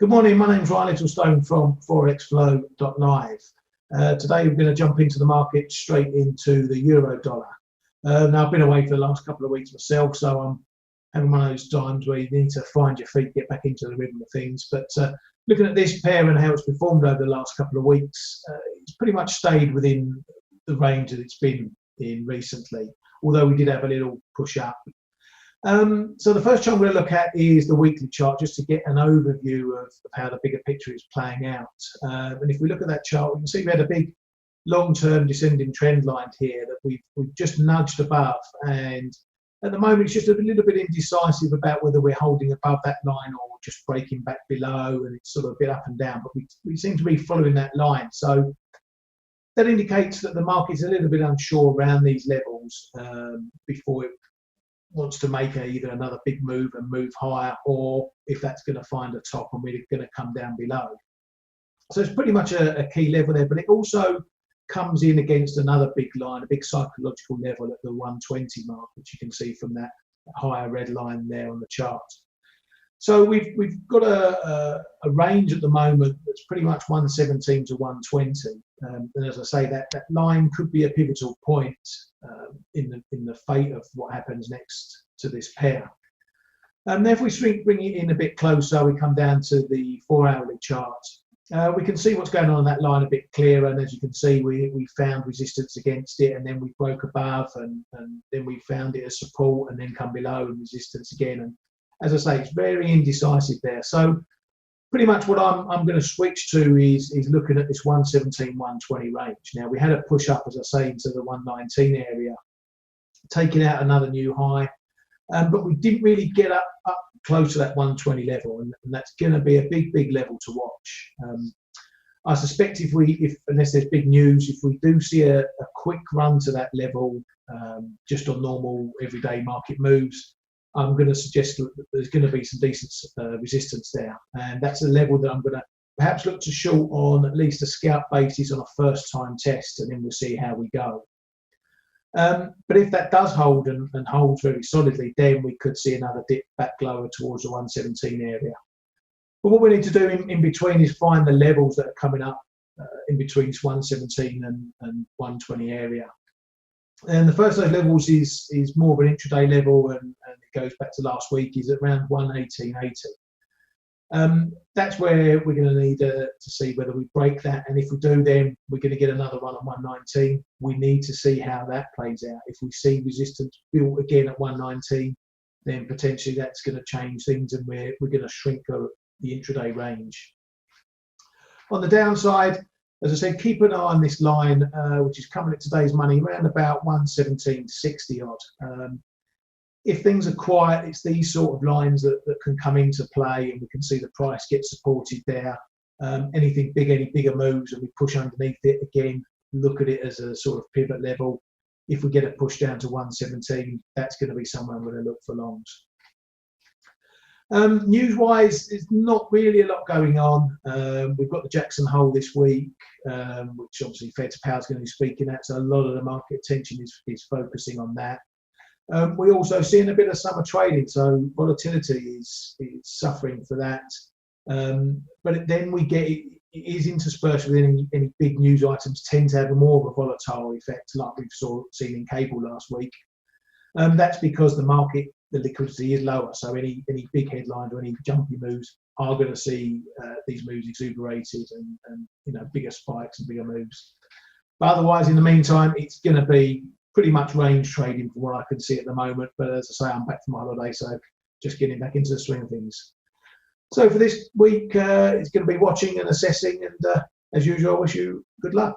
Good morning, my name's Ryan Littlestone from forexflow.live. Today we're going to jump into the market straight into the euro dollar. Now I've been away for the last couple of weeks myself, so I'm having one of those times where you need to find your feet, get back into the rhythm of things. But looking at this pair and how it's performed over the last couple of weeks, it's pretty much stayed within the range that it's been in recently, although we did have a little push up. So the first chart I'm going to look at is the weekly chart, just to get an overview of how the bigger picture is playing out. And if we look at that chart, we can see we had a big long-term descending trend line here that we've just nudged above, and at the moment it's just a little bit indecisive about whether we're holding above that line or just breaking back below, and it's sort of a bit up and down, but we seem to be following that line. So that indicates that the market's a little bit unsure around these levels before it wants to make either another big move and move higher, or if that's going to find a top and we're going to come down below. So it's pretty much a key level there, but it also comes in against another big line, a big psychological level at the 120 mark, which you can see from that higher red line there on the chart. So we've got a range at the moment that's pretty much 117 to 120, and as I say, that line could be a pivotal point in the fate of what happens next to this pair. And then if we bring it in a bit closer, we come down to the 4-hourly chart. We can see what's going on that line a bit clearer, and as you can see, we found resistance against it, and then we broke above, and then we found it as support, and then come below and resistance again. And as I say, it's very indecisive there. So pretty much what I'm going to switch to is looking at this 117, 120 range. Now we had a push up, as I say, into the 119 area, taking out another new high, but we didn't really get up close to that 120 level, and that's going to be a big level to watch. I suspect if unless there's big news, if we do see a quick run to that level, just on normal everyday market moves, I'm going to suggest that there's going to be some decent resistance there, and that's a level that I'm going to perhaps look to short on at least a scalp basis on a first-time test, and then we'll see how we go. But if that does hold and holds very solidly, then we could see another dip back lower towards the 117 area. But what we need to do in between is find the levels that are coming up in between 117 and 120 area. And the first of those levels is more of an intraday level, and it goes back to last week, is around 118.80. That's where we're going to need to see whether we break that, and if we do, then we're going to get another run at 119. We need to see how that plays out. If we see resistance built again at 119, then potentially that's going to change things, and we're going to shrink the intraday range. On the downside, as I said, keep an eye on this line, which is coming at today's money around about 117.60 odd. If things are quiet, it's these sort of lines that can come into play, and we can see the price get supported there. Anything big, any bigger moves, and we push underneath it again, look at it as a sort of pivot level. If we get a push down to 117, that's going to be somewhere I'm going to look for longs. News-wise, there's not really a lot going on. We've got the Jackson Hole this week, which obviously Fed's power is going to be speaking at, so a lot of the market attention is focusing on that. We're also seeing a bit of summer trading, so volatility is suffering for that. But then we get it is interspersed with any big news items tend to have more of a volatile effect, like we've seen in cable last week. That's because the liquidity is lower, so any big headlines or any jumpy moves are going to see these moves exuberated and bigger spikes and bigger moves. But otherwise, in the meantime, it's going to be pretty much range trading from what I can see at the moment. But as I say, I'm back from my holiday, so just getting back into the swing of things. So for this week, it's going to be watching and assessing, and as usual, I wish you good luck.